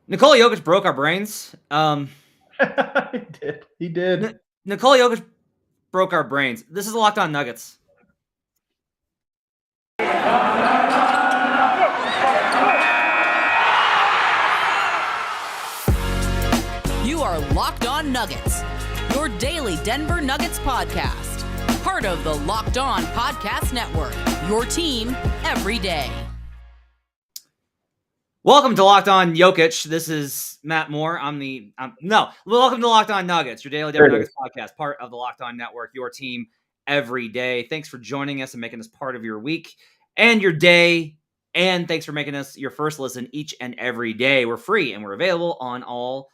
Nikola Jokic broke our brains. He did. Nikola Jokic broke our brains. This is Locked On Nuggets. You are Locked On Nuggets, your daily Denver Nuggets podcast. Part of the Locked On Podcast Network, your team every day. Welcome to Locked On Jokic. This is Matt Moore. Welcome to Locked On Nuggets, your daily Denver Nuggets podcast, part of the Locked On Network, your team every day. Thanks for joining us and making us part of your week and your day. And thanks for making us your first listen each and every day. We're free and we're available on all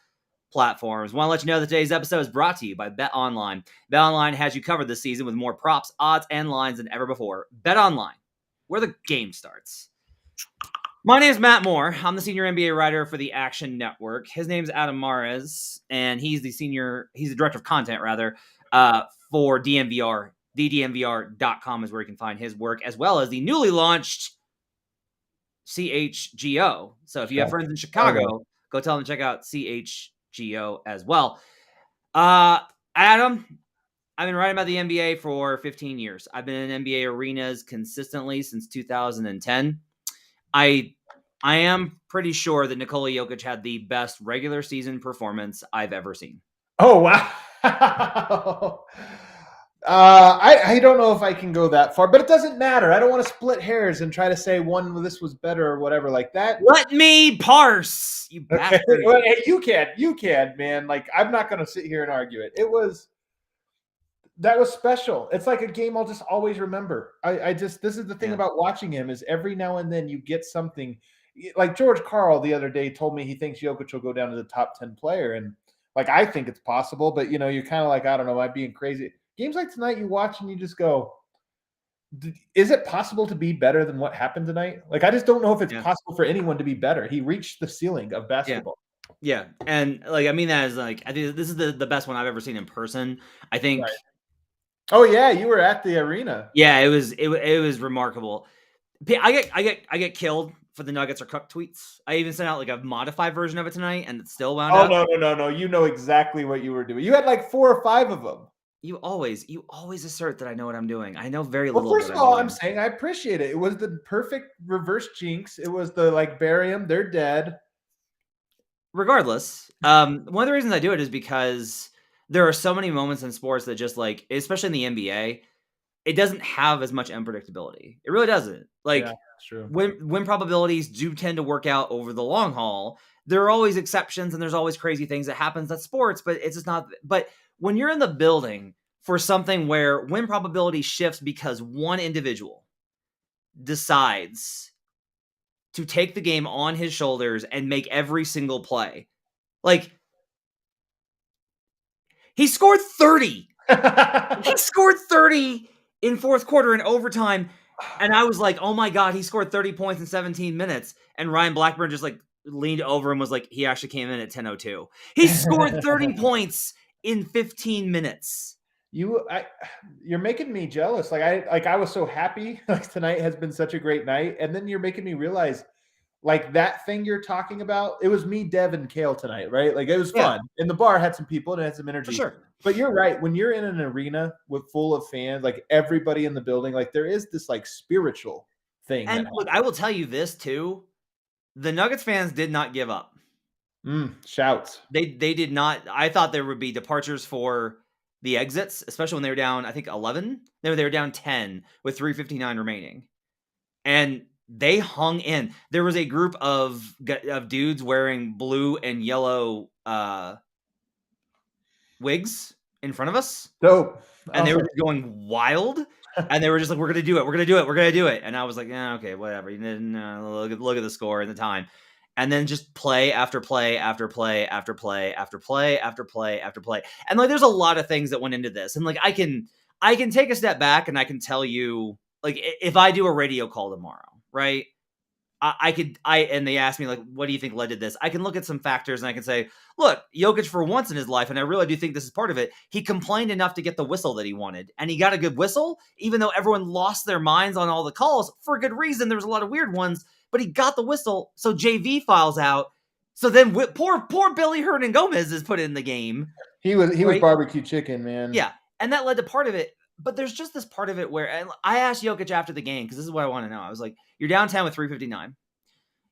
platforms. Want to let you know that today's episode is brought to you by BetOnline. BetOnline has you covered this season with more props, odds, and lines than ever before. BetOnline, where the game starts. My name is Matt Moore. I'm the senior NBA writer for the Action Network. His name is Adam Mares, and he's the director of content, for DNVR. DDNVR.com is where you can find his work, as well as the newly launched CHGO. So if you have friends in Chicago, go tell them to check out CHGO as well. Adam, I've been writing about the NBA for 15 years. I've been in NBA arenas consistently since 2010. I am pretty sure that Nikola Jokic had the best regular season performance I've ever seen. Oh, wow. I don't know if I can go that far, but it doesn't matter. I don't want to split hairs and try to say this was better or whatever like that. Let me parse, you bastard. Okay. Well, hey, you can, man. Like, I'm not going to sit here and argue it. That was special. It's like a game I'll just always remember. This is the thing about watching him is every now and then you get something. Like George Karl the other day told me he thinks Jokic will go down to the top 10 player. And like, I think it's possible, but you're kind of like, I don't know, am I being crazy? Games like tonight you watch and you just go, is it possible to be better than what happened tonight? Like, I just don't know if it's possible for anyone to be better. He reached the ceiling of basketball. Yeah. And like, I mean, that is like, I think this is the best one I've ever seen in person. I think. Right. Oh yeah, you were at the arena. Yeah, it was remarkable. I get killed for the Nuggets or Cook tweets. I even sent out like a modified version of it tonight, and it still wound up. Oh no! You know exactly what you were doing. You had like 4 or 5 of them. You always assert that I know what I'm doing. I know very little. Well, first of all, I'm saying I appreciate it. It was the perfect reverse jinx. It was the like bury them, they're dead. Regardless, one of the reasons I do it is because there are so many moments in sports that just like, especially in the NBA, it doesn't have as much unpredictability. It really doesn't. Like, true. Win probabilities do tend to work out over the long haul. There are always exceptions and there's always crazy things that happens. That's sports, but it's just not. But when you're in the building for something where win probability shifts because one individual decides to take the game on his shoulders and make every single play, like, he scored 30. He scored 30 in fourth quarter in overtime. And I was like, oh my God, he scored 30 points in 17 minutes. And Ryan Blackburn just like leaned over and was like, he actually came in at 10:02. He scored 30 points in 15 minutes. You're making me jealous. I was so happy. Like, tonight has been such a great night. And then you're making me realize, like, that thing you're talking about, it was me, Dev, and Kale tonight, right? Like, it was fun. And the bar had some people and it had some energy. For sure. But you're right. When you're in an arena full of fans, like everybody in the building, like there is this like spiritual thing. And look, I will tell you this too. The Nuggets fans did not give up. Shouts. They did not. I thought there would be departures for the exits, especially when they were down, I think 11. They were down 10 with 3:59 remaining. And they hung in. There was a group of dudes wearing blue and yellow wigs in front of us. Dope. And they were going wild. And they were just like, we're going to do it. We're going to do it. We're going to do it. And I was like, yeah, okay, whatever. Look at the score and the time. And then just play after play after play after play after play after play after play. And like, there's a lot of things that went into this. And like, I can take a step back and I can tell you, like, if I do a radio call tomorrow, right? And they asked me, like, what do you think led to this? I can look at some factors and I can say, look, Jokic for once in his life, and I really do think this is part of it, he complained enough to get the whistle that he wanted. And he got a good whistle, even though everyone lost their minds on all the calls for a good reason. There was a lot of weird ones, but he got the whistle. So JV files out. So then poor Billy Hernangomez is put in the game. He was barbecue chicken, man. Yeah, and that led to part of it. But there's just this part of it where, and I asked Jokic after the game, because this is what I want to know. I was like, you're down 10 with 3:59.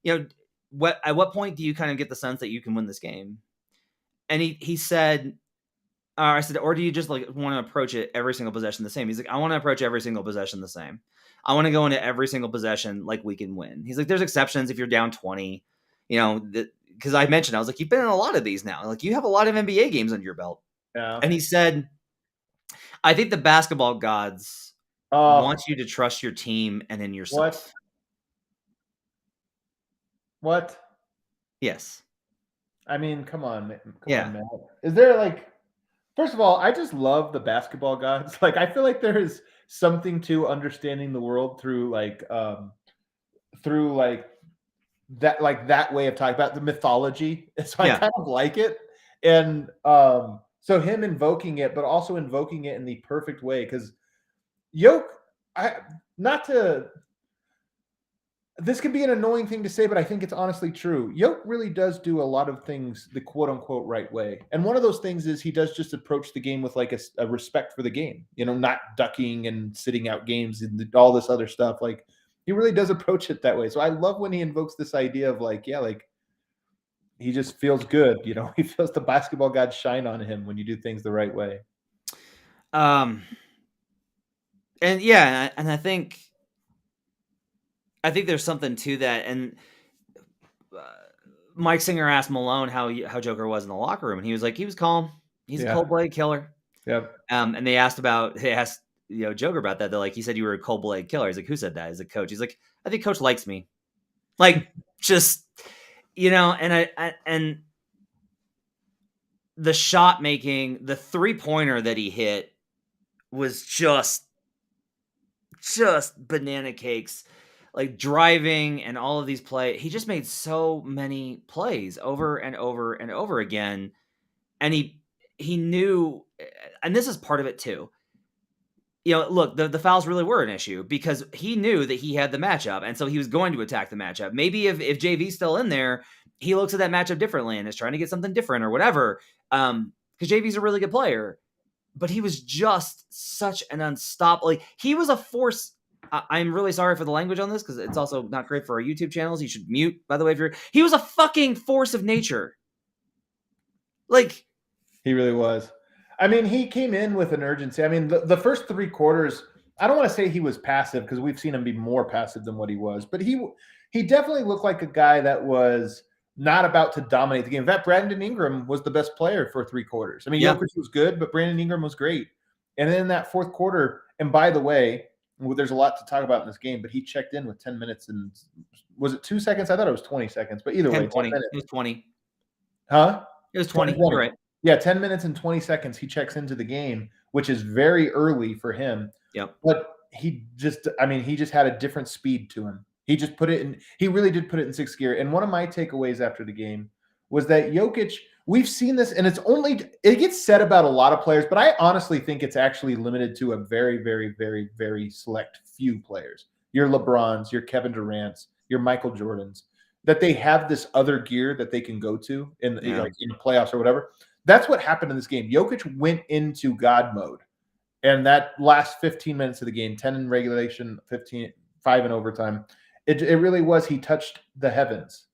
At what point do you kind of get the sense that you can win this game? And he said, I said, or do you just want to approach it every single possession the same? He's like, I want to approach every single possession the same. I want to go into every single possession like we can win. He's like, there's exceptions if you're down 20, because I mentioned, I was like, you've been in a lot of these now. Like, you have a lot of NBA games under your belt. Yeah. And he said, I think the basketball gods want you to trust your team and in yourself. What? Yes. I mean, come on, man. Is there first of all, I just love the basketball gods. I feel like there is something to understanding the world through that way of talking about the mythology. So I kind of like it. And so him invoking it, but also invoking it in the perfect way, because this could be an annoying thing to say, but I think it's honestly true. Jokic really does do a lot of things the quote unquote right way. And one of those things is he does just approach the game with a respect for the game, not ducking and sitting out games and all this other stuff. He really does approach it that way. So I love when he invokes this idea of he just feels good. He feels the basketball gods shine on him when you do things the right way. And I think there's something to that. And Mike Singer asked Malone how Joker was in the locker room, and he was like, he was calm. He's a cold-blooded killer. Yep. And they asked Joker about that. They're like, he said you were a cold-blooded killer. He's like, who said that? He's like, coach. He's like, I think coach likes me. Just, and the shot making, the 3-pointer that he hit was just banana cakes. Driving and all of these plays, he just made so many plays over and over and over again. And he knew, and this is part of it too. Look, the fouls really were an issue because he knew that he had the matchup. And so he was going to attack the matchup. Maybe if JV's still in there, he looks at that matchup differently and is trying to get something different or whatever. Because JV's a really good player, but he was just such an unstoppable, he was a force. I'm really sorry for the language on this because it's also not great for our YouTube channels. You should mute, by the way, he was a fucking force of nature. He really was. I mean, he came in with an urgency. I mean, the first 3 quarters, I don't want to say he was passive because we've seen him be more passive than what he was, but he definitely looked like a guy that was not about to dominate the game. In fact, Brandon Ingram was the best player for 3 quarters. I mean, Jokic was good, but Brandon Ingram was great. And then in that 4th quarter, and by the way, there's a lot to talk about in this game, but he checked in with 10 minutes and was it 2 seconds? I thought it was 20 seconds, but either way, 20 minutes. It was 20. Huh? It was 20. You're right. Yeah, 10 minutes and 20 seconds he checks into the game, which is very early for him. Yep. But he just had a different speed to him. He really did put it in 6th gear. And one of my takeaways after the game was that Jokic, we've seen this, and it gets said about a lot of players, but I honestly think it's actually limited to a very, very, very, very select few players. Your LeBrons, your Kevin Durant's, your Michael Jordans, that they have this other gear that they can go to in the playoffs or whatever. That's what happened in this game. Jokic went into God mode, and that last 15 minutes of the game, 10 in regulation, 5 in overtime, it really was. He touched the heavens.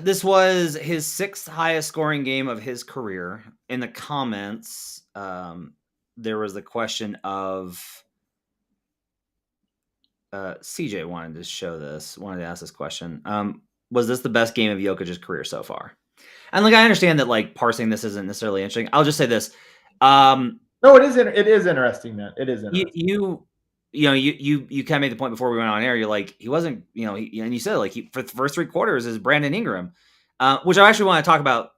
This was his 6th highest scoring game of his career. In the comments, there was the question of CJ wanted to ask this question. Was this the best game of Jokic's career so far? And I understand that parsing this isn't necessarily interesting. I'll just say this. No, it is interesting, man. It is interesting. You kind of made the point before we went on air. You're like, he wasn't, and you said for the first 3 quarters is Brandon Ingram, which I actually want to talk about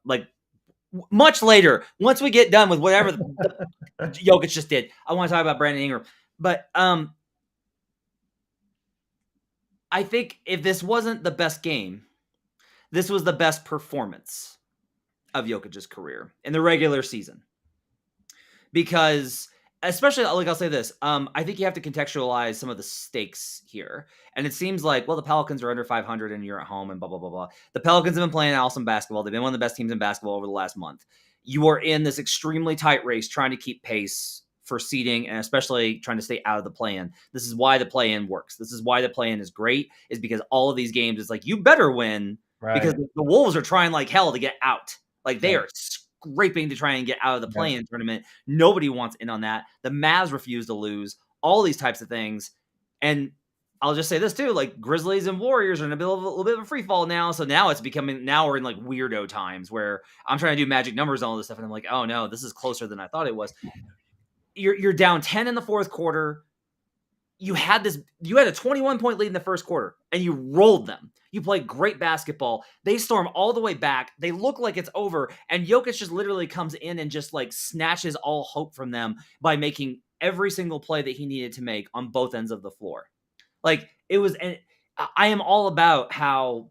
much later. Once we get done with whatever Jokic just did, I want to talk about Brandon Ingram. But I think if this wasn't the best game, this was the best performance of Jokic's career in the regular season. Because especially, like, I'll say this. I think you have to contextualize some of the stakes here. And it seems like, well, the Pelicans are under 500 and you're at home and blah, blah, blah, blah. The Pelicans have been playing awesome basketball. They've been one of the best teams in basketball over the last month. You are in this extremely tight race trying to keep pace for seeding and especially trying to stay out of the play-in. This is why the play-in works. This is why the play-in is great, is because all of these games, it's like, you better win because the Wolves are trying like hell to get out. Like, they are scraping to try and get out of the play-in tournament. Nobody wants in on that. The Mavs refuse to lose. All these types of things. And I'll just say this too, like, Grizzlies and Warriors are in a little bit of a free fall now. So now we're in like weirdo times where I'm trying to do magic numbers and all this stuff. And I'm like, oh no, this is closer than I thought it was. You're down 10 in the fourth quarter. You had a 21-point lead in the first quarter and you rolled them. You played great basketball. They storm all the way back. They look like it's over. And Jokic just literally comes in and just like snatches all hope from them by making every single play that he needed to make on both ends of the floor. Like, it was, and I am all about how,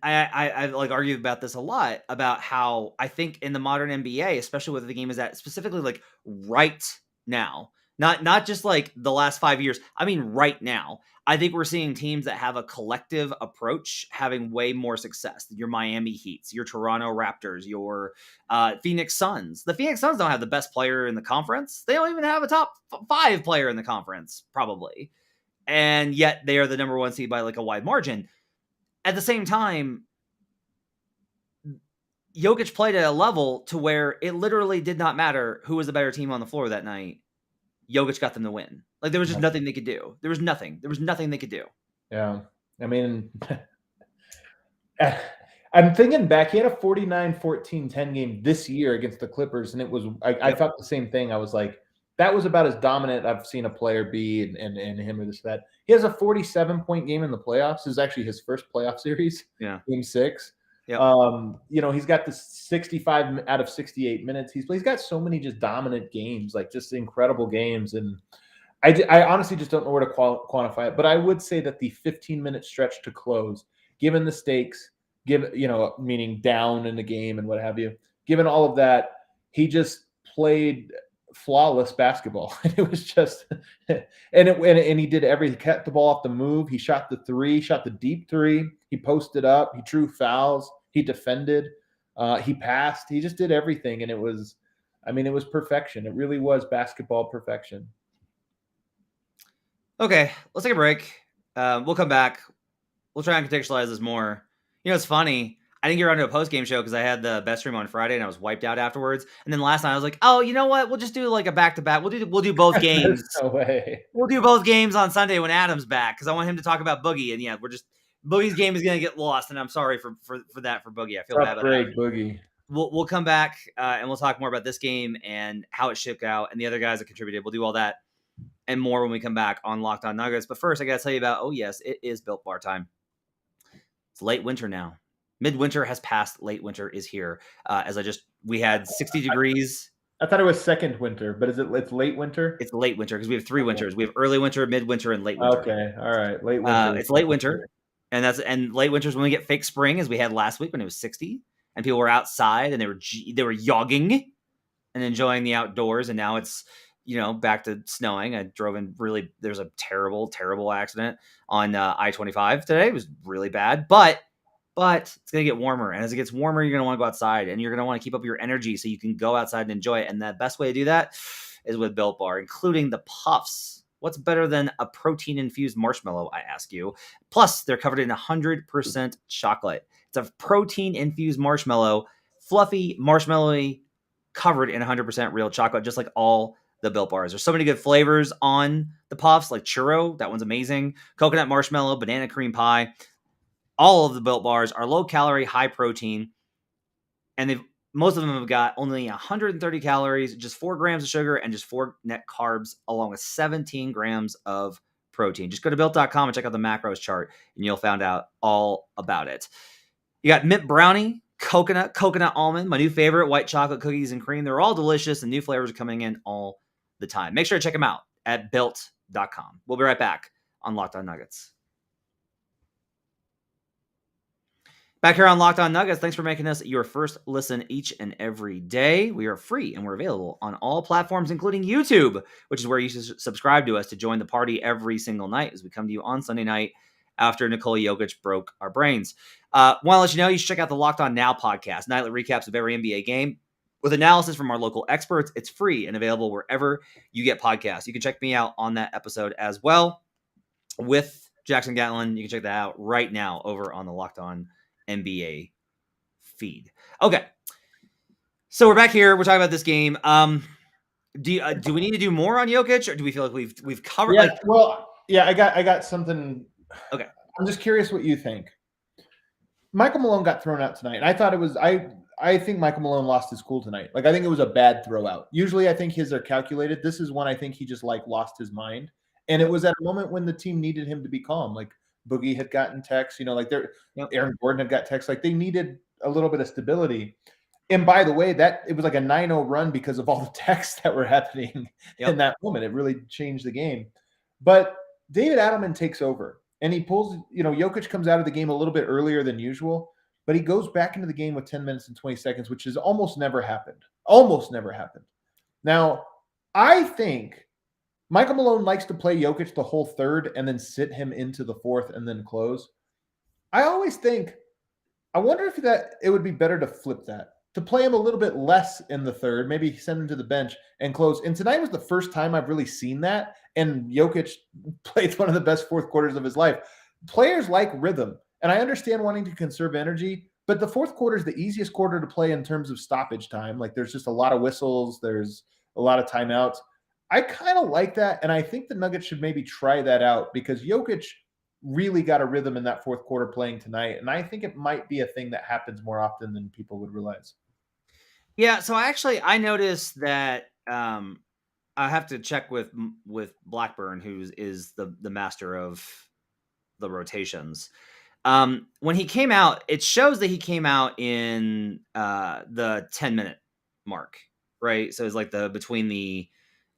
I've like argued about this a lot, about how I think in the modern NBA, especially where the game is at, specifically like right now, not just like the last 5 years, I mean right now, I think we're seeing teams that have a collective approach having way more success. Your Miami Heats, your Toronto Raptors, your Phoenix Suns. The Phoenix Suns don't have the best player in the conference. They don't even have a top 5 player in the conference, probably. And yet they are the number 1 seed by like a wide margin. At the same time, Jokic played at a level to where it literally did not matter who was the better team on the floor that night. Jokic got them to win. Like, there was just nothing they could do. There was nothing they could do. Yeah. I mean, I'm thinking back, he had a 49-14-10 game this year against the Clippers. And it was, I thought the same thing. I was like, that was about as dominant I've seen a player be and him or this, that. He has a 47-point game in the playoffs. This is actually his first playoff series. Yeah. Game 6. Yep. He's got the 65 out of 68 minutes. He's got so many just dominant games, like just incredible games. And I honestly just don't know where to quantify it. But I would say that the 15-minute stretch to close, given the stakes, meaning down in the game and what have you, given all of that, he just played flawless basketball. It was just, and he did everything. He kept the ball off the move. He shot the 3, shot the deep 3. He posted up. He drew fouls. He defended. He passed. He just did everything. And it was perfection. It really was basketball perfection. Okay, let's take a break. We'll come back. We'll try and contextualize this more. It's funny. I didn't get around to a post-game show because I had the bet stream on Friday and I was wiped out afterwards. And then last night I was like, oh, you know what? We'll just do like a back-to-back. We'll do both games. No way. We'll do both games on Sunday when Adam's back because I want him to talk about Boogie. And yeah, Boogie's game is going to get lost. And I'm sorry for that for Boogie. I feel bad about that. Boogie. We'll come back and we'll talk more about this game and how it shook out and the other guys that contributed. We'll do all that and more when we come back on Locked On Nuggets. But first, I got to tell you about, it is Built Bar time. It's late winter now. Midwinter has passed. Late winter is here. We had 60 degrees. I thought it was second winter, but it's late winter? It's late winter because we have 3 winters. We have early winter, midwinter, and late winter. Okay. All right. Late winter. It's late winter. And late winter is when we get fake spring, as we had last week when it was 60 and people were outside and they were jogging and enjoying the outdoors. And now it's, back to snowing. I drove in there's a terrible, terrible accident on I-25 today. It was really bad, but it's going to get warmer. And as it gets warmer, you're going to want to go outside and you're going to want to keep up your energy so you can go outside and enjoy it. And the best way to do that is with Built Bar, including the puffs. What's better than a protein-infused marshmallow, I ask you? Plus, they're covered in 100% chocolate. It's a protein-infused marshmallow, fluffy, marshmallowy, covered in 100% real chocolate, just like all the Built Bars. There's so many good flavors on the puffs, like churro. That one's amazing. Coconut marshmallow, banana cream pie. All of the Built Bars are low calorie, high protein, and most of them have got only 130 calories, just 4 grams of sugar, and just 4 net carbs, along with 17 grams of protein. Just go to built.com and check out the macros chart, and you'll find out all about it. You got mint brownie, coconut almond, my new favorite, white chocolate cookies and cream. They're all delicious, and new flavors are coming in all the time. Make sure to check them out at built.com. We'll be right back on Locked On Nuggets. Back here on Locked On Nuggets, thanks for making us your first listen each and every day. We are free and we're available on all platforms, including YouTube, which is where you should subscribe to us to join the party every single night as we come to you on Sunday night after Nikola Jokic broke our brains. Want to let you know, you should check out the Locked On Now podcast, nightly recaps of every NBA game with analysis from our local experts. It's free and available wherever you get podcasts. You can check me out on that episode as well with Jackson Gatlin. You can check that out right now over on the Locked On NBA feed. Okay, so we're back here. We're talking about this game. Do we need to do more on Jokic, or do we feel like we've covered? I got something. Okay, I'm just curious what you think. Michael Malone got thrown out tonight, and I thought it was I think Michael Malone lost his cool tonight. Like, I think it was a bad throw out. Usually, I think his are calculated. This is one I think he just lost his mind, and it was at a moment when the team needed him to be calm. Like, Boogie had gotten texts, Aaron Gordon had got texts. Like, they needed a little bit of stability. And by the way, it was like a 9-0 run because of all the texts that were happening in that moment. It really changed the game. But David Adelman takes over, and he pulls, Jokic comes out of the game a little bit earlier than usual, but he goes back into the game with 10 minutes and 20 seconds, which has almost never happened. Almost never happened. Now, I think Michael Malone likes to play Jokic the whole third and then sit him into the fourth and then close. I always think, I wonder if it would be better to flip that, to play him a little bit less in the third, maybe send him to the bench and close. And tonight was the first time I've really seen that. And Jokic played one of the best fourth quarters of his life. Players like rhythm, and I understand wanting to conserve energy, but the fourth quarter is the easiest quarter to play in terms of stoppage time. Like, there's just a lot of whistles. There's a lot of timeouts. I kind of like that, and I think the Nuggets should maybe try that out because Jokic really got a rhythm in that fourth quarter playing tonight, and I think it might be a thing that happens more often than people would realize. Yeah, so I noticed that I have to check with Blackburn, who is the master of the rotations. When he came out, it shows that he came out in the 10-minute mark, right? So it's like between the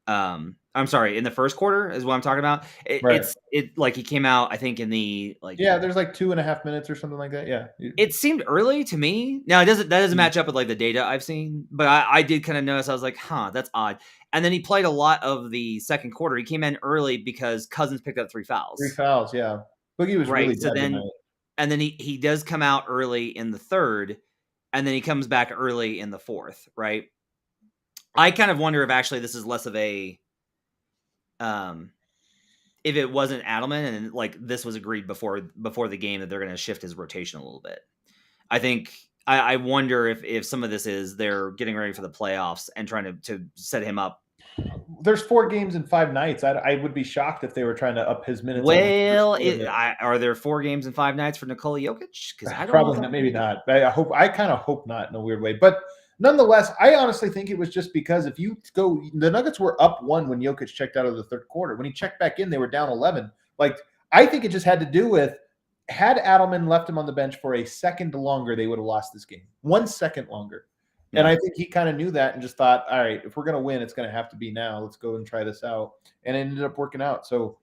I'm sorry, in the first quarter is what I'm talking about. It's like he came out, I think, in the there's like 2.5 minutes or something like that. Yeah, it seemed early to me. Now that doesn't match up with like the data I've seen, but I did kind of notice. I was like, that's odd. And then he played a lot of the second quarter. He came in early because Cousins picked up 3 fouls. 3 fouls, yeah. Boogie was really so then, and then he does come out early in the third, and then he comes back early in the fourth, right? I kind of wonder if actually this is less of a, if it wasn't Adelman and like this was agreed before the game that they're going to shift his rotation a little bit. I think I wonder if some of this is they're getting ready for the playoffs and trying to set him up. There's 4 games in 5 nights. I would be shocked if they were trying to up his minutes. Well, are there 4 games in 5 nights for Nikola Jokic? Because I don't probably not, maybe not. I kind of hope not in a weird way, but. Nonetheless, I honestly think it was just because if you go, the Nuggets were up 1 when Jokic checked out of the third quarter. When he checked back in, they were down 11. Like, I think it just had to do with, had Adelman left him on the bench for a second longer, they would have lost this game. 1 second longer. Yeah. And I think he kind of knew that and just thought, all right, if we're going to win, it's going to have to be now. Let's go and try this out. And it ended up working out. So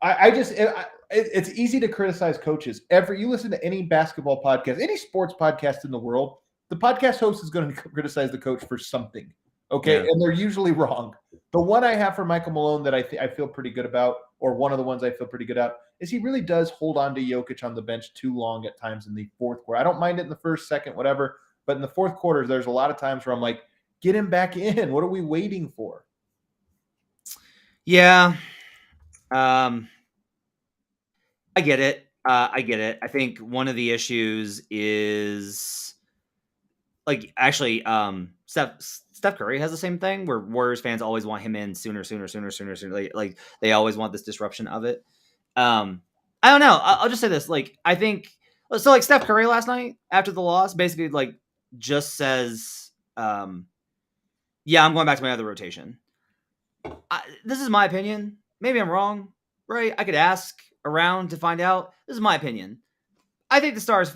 it's easy to criticize coaches. You listen to any basketball podcast, any sports podcast in the world, the podcast host is going to criticize the coach for something, okay? Yeah. And they're usually wrong. The one I have for Michael Malone that I feel pretty good about, or one of the ones I feel pretty good at, is he really does hold on to Jokic on the bench too long at times in the fourth quarter. I don't mind it in the first, second, whatever, but in the fourth quarter, there's a lot of times where I'm like, get him back in. What are we waiting for? Yeah. I get it. I think one of the issues is like actually Steph Curry has the same thing where Warriors fans always want him in sooner. Like they always want this disruption of it. I don't know. I'll just say this. Like, I think so. Like Steph Curry last night after the loss, basically like just says, "Yeah, I'm going back to my other rotation." This is my opinion. Maybe I'm wrong, right? I could ask around to find out. This is my opinion. I think the Stars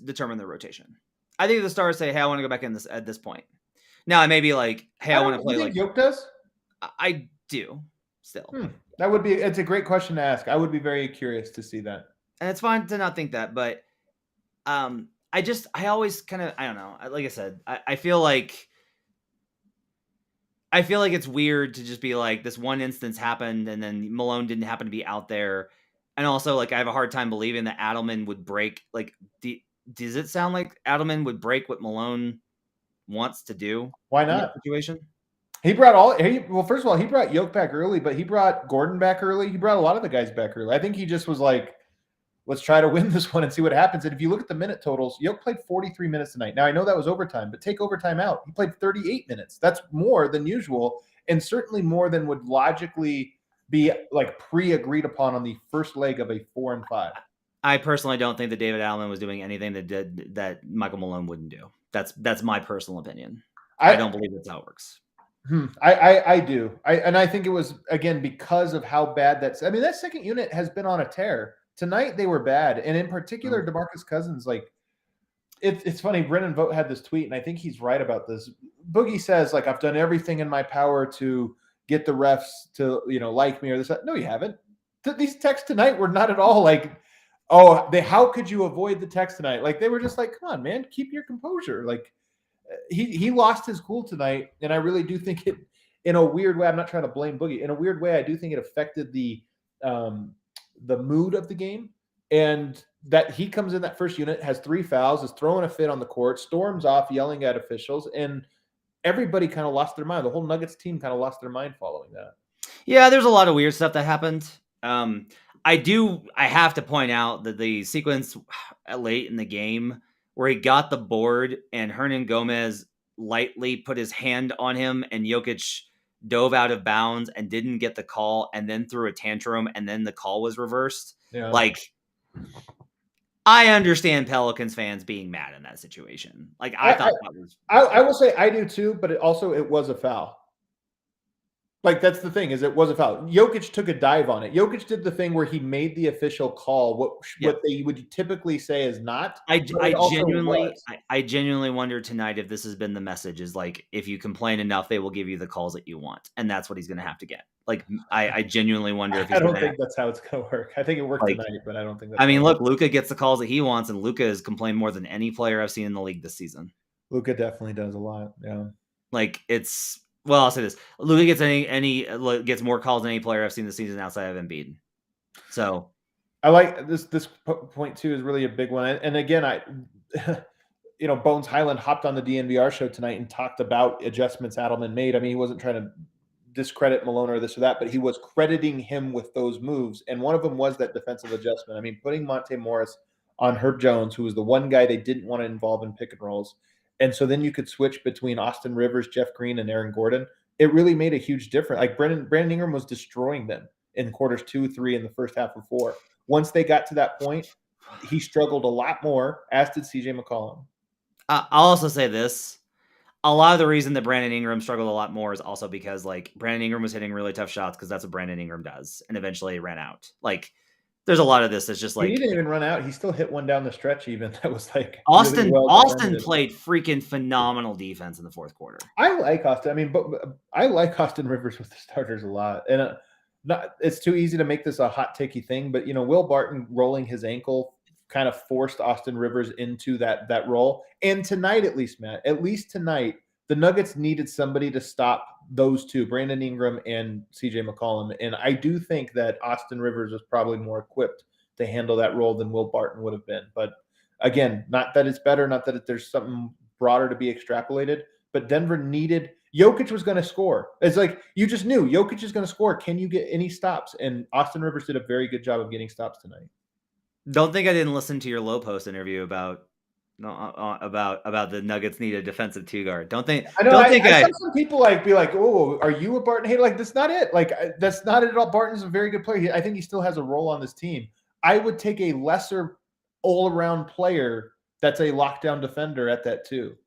determine their rotation. I think the Stars say, "Hey, I want to go back in this at this point." Now it may be like, "Hey, I want to play." You think Jokic does? I do still. That would be. It's a great question to ask. I would be very curious to see that. And it's fine to not think that, but I I always kind of, I don't know. Like I said, I feel like it's weird to just be like, this one instance happened and then Malone didn't happen to be out there. And also, like, I have a hard time believing that Adelman would break, like, does it sound like Adelman would break what Malone wants to do? Why in that not? situation? He brought well, first of all, he brought Yoke back early, but he brought Gordon back early. He brought a lot of the guys back early. I think he just was like, let's try to win this one and see what happens. And if you look at the minute totals, Yoke played 43 minutes tonight. Now, I know that was overtime, but take overtime out. He played 38 minutes. That's more than usual, and certainly more than would logically be like pre-agreed upon on the first leg of a 4 and 5. I personally don't think that David Adelman was doing anything that Michael Malone wouldn't do. That's my personal opinion. I don't believe that's how it works. I do. I think it was, again, because of how bad that second unit has been on a tear. Tonight they were bad, and in particular, DeMarcus Cousins. Like, it's funny. Brennan Vogt had this tweet, and I think he's right about this. Boogie says, like, I've done everything in my power to get the refs to like me or this. No, you haven't. These texts tonight were not at all like, how could you avoid the text tonight? Like, they were just like, come on, man, keep your composure. Like, he lost his cool tonight, and I really do think it, in a weird way. I'm not trying to blame Boogie. In a weird way, I do think it affected the mood of the game, and that he comes in that first unit, has 3 fouls, is throwing a fit on the court, storms off, yelling at officials, and everybody kind of lost their mind. The whole Nuggets team kind of lost their mind following that. Yeah, there's a lot of weird stuff that happened. I have to point out that the sequence late in the game where he got the board and Hernan Gomez lightly put his hand on him and Jokic dove out of bounds and didn't get the call and then threw a tantrum and then the call was reversed. Yeah. Like, I understand Pelicans fans being mad in that situation. Like, I thought that was... I will say I do too, but it was a foul. Like, that's the thing, is it was a foul. Jokic took a dive on it. Jokic did the thing where he made the official call, what they would typically say is not. I genuinely wonder tonight if this has been the message, is like, if you complain enough, they will give you the calls that you want. And that's what he's going to have to get. Like, I genuinely wonder if he's I don't think that's how it's going to work. I think it worked tonight, but I don't think that's... I mean, look, Luka gets the calls that he wants, and Luka has complained more than any player I've seen in the league this season. Luka definitely does a lot, yeah. Like, it's... Well, I'll say this: Luka gets gets more calls than any player I've seen this season outside of Embiid. So, I like this point too, is really a big one. And again, Bones Highland hopped on the DNVR show tonight and talked about adjustments Adelman made. I mean, he wasn't trying to discredit Malone or this or that, but he was crediting him with those moves. And one of them was that defensive adjustment. I mean, putting Monte Morris on Herb Jones, who was the one guy they didn't want to involve in pick and rolls. And so then you could switch between Austin Rivers, Jeff Green, and Aaron Gordon. It really made a huge difference. Like, Brandon Ingram was destroying them in quarters 2, 3, in the first half of 4. Once they got to that point, he struggled a lot more, as did CJ McCollum. I'll also say this. A lot of the reason that Brandon Ingram struggled a lot more is also because, like, Brandon Ingram was hitting really tough shots because that's what Brandon Ingram does. And eventually it ran out. Like, there's a lot of this that's just like... He didn't even run out. He still hit one down the stretch even. That was like... Austin played freaking phenomenal defense in the fourth quarter. I like Austin. I mean, but I like Austin Rivers with the starters a lot. And it's too easy to make this a hot takey thing, but, Will Barton rolling his ankle kind of forced Austin Rivers into that role. And tonight, at least, Matt, tonight, the Nuggets needed somebody to stop those two, Brandon Ingram and CJ McCollum. And I do think that Austin Rivers was probably more equipped to handle that role than Will Barton would have been. But again, not that it's better, not that there's something broader to be extrapolated, but Denver needed... Jokic was going to score. It's like, you just knew Jokic is going to score. Can you get any stops? And Austin Rivers did a very good job of getting stops tonight. Don't think I didn't listen to your Low Post interview about the Nuggets need a defensive 2 guard. Don't think. I saw some people be like, "Oh, are you a Barton hater?" Like, that's not it. Like, that's not it at all. Barton's a very good player. I think he still has a role on this team. I would take a lesser all-around player that's a lockdown defender at that too.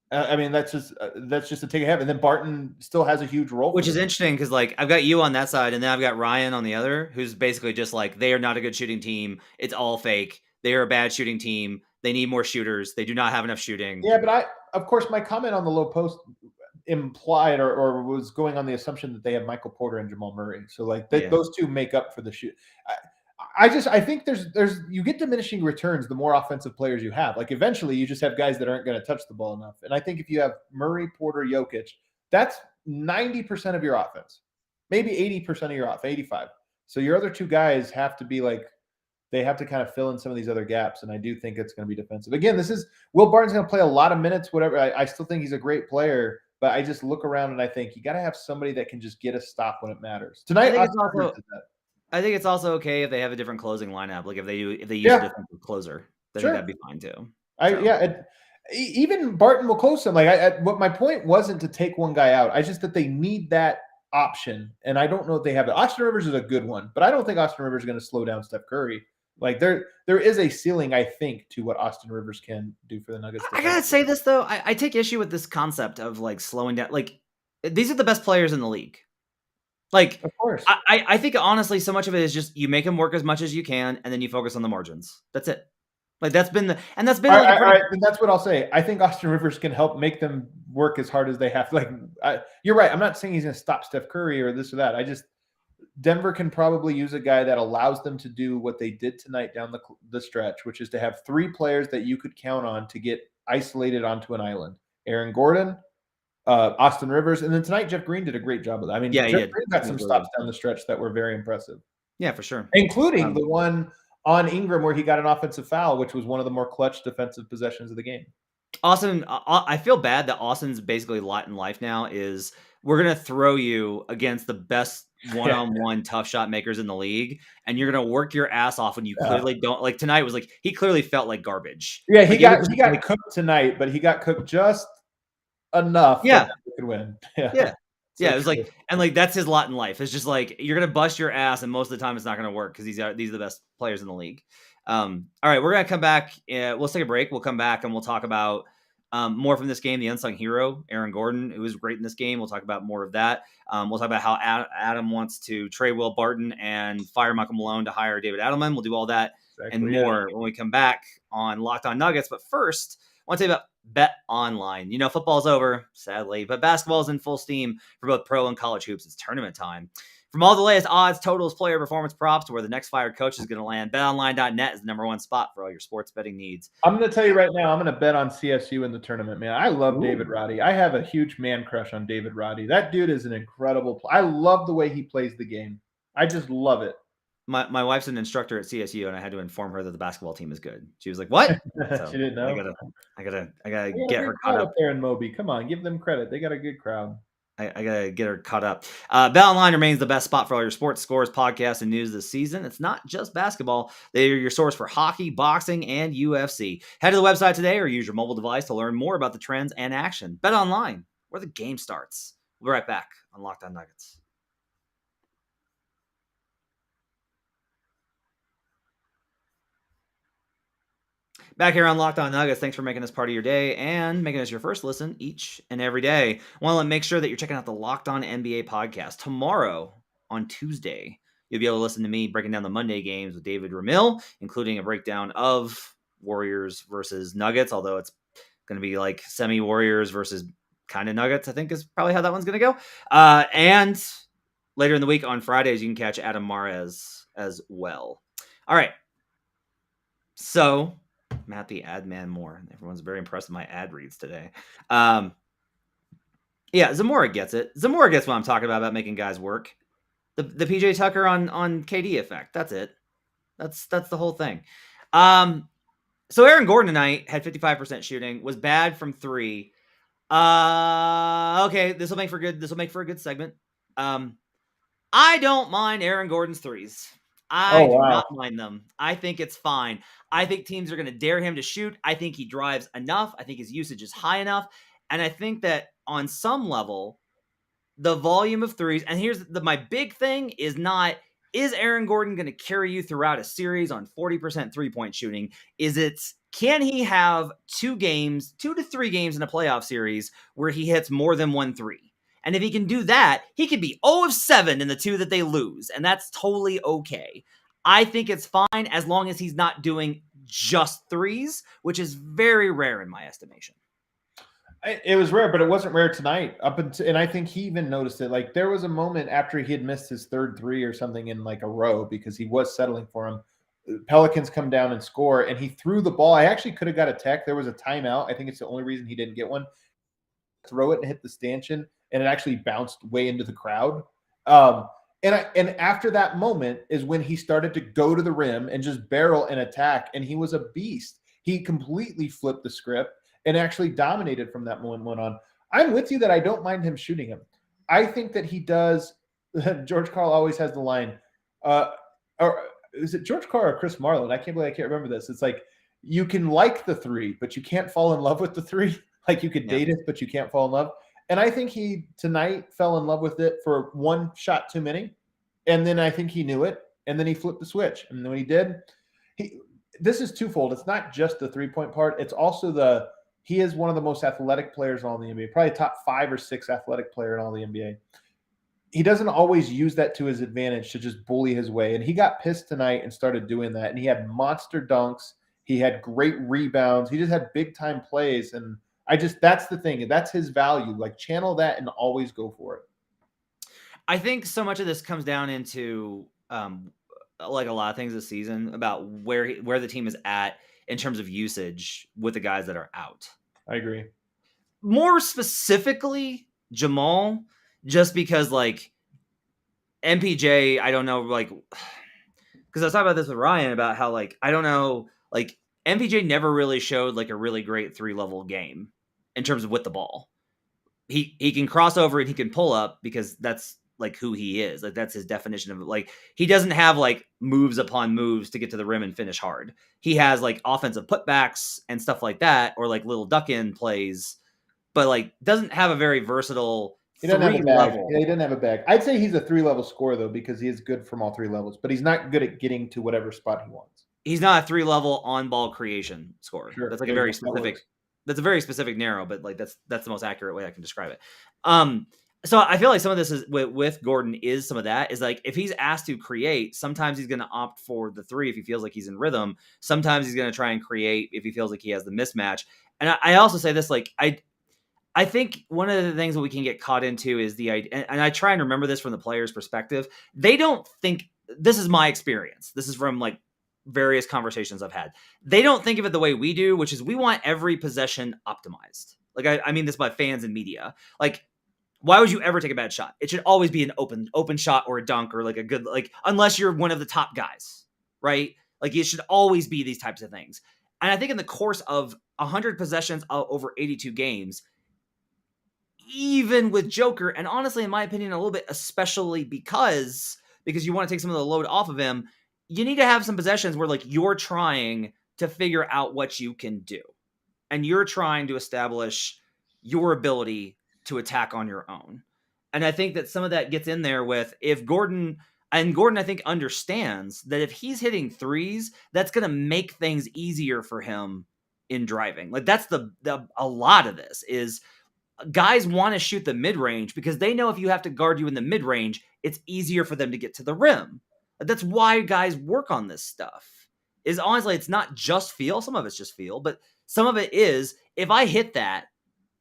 I mean, that's just a take a have. And then Barton still has a huge role. Which is interesting because, like, I've got you on that side, and then I've got Ryan on the other, who's basically just like, they are not a good shooting team. It's all fake. They are a bad shooting team. They need more shooters. They do not have enough shooting. Yeah, but of course, my comment on the Low Post implied or was going on the assumption that they have Michael Porter and Jamal Murray. So, like, those two make up for the shoot. I think there's you get diminishing returns the more offensive players you have. Like eventually you just have guys that aren't going to touch the ball enough. And I think if you have Murray, Porter, Jokic, that's 90% of your offense. Maybe 80% of your offense, 85. So your other two guys have to be like, they have to kind of fill in some of these other gaps. And I do think it's going to be defensive. Again, this is Will Barton's going to play a lot of minutes, whatever. I still think he's a great player, but I just look around and I think you got to have somebody that can just get a stop when it matters. Tonight, I think it's also okay if they have a different closing lineup. Like if they use a different closer, then that'd be fine too. Even Barton will close some. Like what my point wasn't to take one guy out. I just that they need that option, and I don't know if they have it. Austin Rivers is a good one, but I don't think Austin Rivers is going to slow down Steph Curry. Like there is a ceiling, I think, to what Austin Rivers can do for the Nuggets. I gotta say this though, I take issue with this concept of like slowing down. Like these are the best players in the league. Like, of course, I think honestly, so much of it is just you make them work as much as you can, and then you focus on the margins. That's it. Like that's been and that's what I'll say. I think Austin Rivers can help make them work as hard as they have. Like, you're right. I'm not saying he's going to stop Steph Curry or this or that. Denver can probably use a guy that allows them to do what they did tonight down the stretch, which is to have three players that you could count on to get isolated onto an island. Aaron Gordon, Austin Rivers, and then tonight Jeff Green did a great job of that. I mean, Jeff Green got some stops down the stretch that were very impressive. Yeah, for sure. Including the one on Ingram where he got an offensive foul, which was one of the more clutch defensive possessions of the game. Austin, I feel bad that Austin's basically lot in life now is we're going to throw you against the best one-on-one tough shot makers in the league, and you're going to work your ass off when you clearly don't. Like tonight was like, he clearly felt like garbage. Yeah, he got cooked tonight, but he got cooked just enough that he could win. Yeah. It was like, and like that's his lot in life. It's just like you're gonna bust your ass, and most of the time it's not gonna work because these are the best players in the league. All right, we're gonna come back. We'll take a break. We'll come back and we'll talk about more from this game. The unsung hero, Aaron Gordon, who was great in this game. We'll talk about more of that. We'll talk about how Adam wants to trade Will Barton and fire Michael Malone to hire David Adelman. We'll do all that and more when we come back on Locked On Nuggets. But first, I want to tell you about BetOnline. You know, football's over, sadly, but basketball's in full steam for both pro and college hoops. It's tournament time. From all the latest odds, totals, player performance props to where the next fired coach is going to land, betonline.net is the #1 spot for all your sports betting needs. I'm going to tell you right now, I'm going to bet on CSU in the tournament, man. I love David Roddy. I have a huge man crush on David Roddy. That dude is an incredible player. I love the way he plays the game. I just love it. My wife's an instructor at CSU, and I had to inform her that the basketball team is good. She was like, "What?" So she didn't know. I gotta get her caught up there in Moby. Come on, give them credit. They got a good crowd. I gotta get her caught up. BetOnline remains the best spot for all your sports scores, podcasts, and news this season. It's not just basketball; they are your source for hockey, boxing, and UFC. Head to the website today, or use your mobile device to learn more about the trends and action. BetOnline, where the game starts. We'll be right back on Locked On Nuggets. Back here on Locked On Nuggets, thanks for making us part of your day and making us your first listen each and every day. Want to make sure that you're checking out the Locked On NBA podcast. Tomorrow, on Tuesday, you'll be able to listen to me breaking down the Monday games with David Ramil, including a breakdown of Warriors versus Nuggets, although it's going to be like semi-Warriors versus kind of Nuggets, I think is probably how that one's going to go. And later in the week on Fridays, you can catch Adam Mares as well. All right. So Matt the ad man more. Everyone's very impressed with my ad reads today. Zamora gets it. Zamora gets what I'm talking about making guys work. The PJ Tucker on KD effect. That's it. That's the whole thing. So Aaron Gordon tonight had 55% shooting, was bad from three. Okay, this will make for a good segment. I don't mind Aaron Gordon's threes. I do not mind them. I think it's fine. I think teams are going to dare him to shoot. I think he drives enough. I think his usage is high enough. And I think that on some level, the volume of threes, and here's my big thing is Aaron Gordon going to carry you throughout a series on 40% three-point shooting? Can he have 2 to 3 games in a playoff series where he hits more than 1 3? And if he can do that, he could be 0 of 7 in the 2 that they lose. And that's totally okay. I think it's fine as long as he's not doing just threes, which is very rare in my estimation. It was rare, but it wasn't rare tonight. And I think he even noticed it. Like there was a moment after he had missed his third three or something in like a row because he was settling for him. Pelicans come down and score, and he threw the ball. I actually could have got a tech. There was a timeout. I think it's the only reason he didn't get one. Throw it and hit the stanchion, and it actually bounced way into the crowd. And after that moment is when he started to go to the rim and just barrel and attack, and he was a beast. He completely flipped the script and actually dominated from that moment on. I'm with you that I don't mind him shooting him. I think that he does. George Karl always has the line, or is it George Karl or Chris Marlin? I can't remember this. It's like you can like the three, but you can't fall in love with the three. Like you could date it, but you can't fall in love. And I think he tonight fell in love with it for one shot too many. And then I think he knew it. And then he flipped the switch. And then when he did, this is twofold. It's not just the 3-point part. It's also he is one of the most athletic players in all the NBA, probably top 5 or 6 athletic player in all the NBA. He doesn't always use that to his advantage to just bully his way. And he got pissed tonight and started doing that. And he had monster dunks. He had great rebounds. He just had big time plays. And that's the thing. That's his value. Like channel that and always go for it. I think so much of this comes down into like a lot of things this season about where the team is at in terms of usage with the guys that are out. I agree. More specifically, Jamal, just because like MPJ, I don't know, like because I was talking about this with Ryan about how like I don't know, like MPJ never really showed like a really great 3-level game in terms of with the ball. He can cross over and he can pull up because that's like who he is. Like that's his definition of it. Like he doesn't have like moves upon moves to get to the rim and finish hard. He has like offensive putbacks and stuff like that, or like little duck in plays, but like doesn't have a very versatile. He doesn't have a bag. Yeah, he doesn't have a bag. I'd say he's a 3-level scorer though, because he is good from all 3 levels, but he's not good at getting to whatever spot he wants. He's not a 3-level on ball creation scorer. Sure. That's like a very specific. That's a very specific narrow, but like that's the most accurate way I can describe it. So I feel like some of this is with Gordon is some of that is like if he's asked to create, sometimes he's going to opt for the 3 if he feels like he's in rhythm. Sometimes he's going to try and create if he feels like he has the mismatch. And I also say this, like I think one of the things that we can get caught into is the idea, and I try and remember this from the player's perspective. They don't think, this is my experience. This is from like various conversations I've had. They don't think of it the way we do, which is we want every possession optimized. Like I mean this by fans and media. Like, why would you ever take a bad shot? It should always be an open shot or a dunk or like a good, like, unless you're one of the top guys, right? Like it should always be these types of things. And I think in the course of 100 possessions over 82 games, even with Joker, and honestly, in my opinion, a little bit, especially because you want to take some of the load off of him, you need to have some possessions where like you're trying to figure out what you can do. And you're trying to establish your ability to attack on your own. And I think that some of that gets in there with if Gordon, I think understands that if he's hitting threes, that's going to make things easier for him in driving. Like that's a lot of this is guys want to shoot the mid-range because they know if you have to guard you in the mid-range, it's easier for them to get to the rim. That's why guys work on this stuff. Is honestly, it's not just feel. Some of it's just feel, but some of it is if I hit that,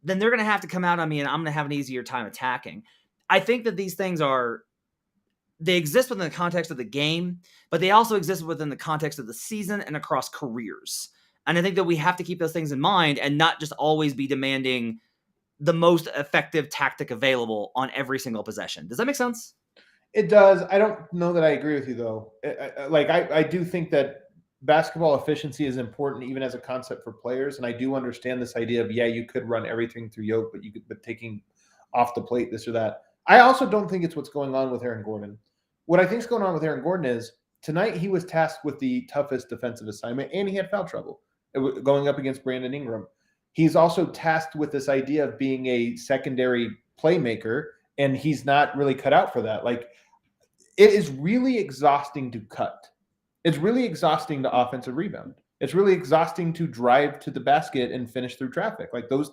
then they're going to have to come out on me and I'm going to have an easier time attacking. I think that these things they exist within the context of the game, but they also exist within the context of the season and across careers. And I think that we have to keep those things in mind and not just always be demanding the most effective tactic available on every single possession. Does that make sense? It does. I don't know that I agree with you though. I do think that basketball efficiency is important even as a concept for players. And I do understand this idea of, you could run everything through Yoke, but taking off the plate, this or that. I also don't think it's what's going on with Aaron Gordon. What I think is going on with Aaron Gordon is tonight he was tasked with the toughest defensive assignment and he had foul trouble going up against Brandon Ingram. He's also tasked with this idea of being a secondary playmaker, and he's not really cut out for that. Like, it is really exhausting to cut. It's really exhausting to offensive rebound. It's really exhausting to drive to the basket and finish through traffic. Like those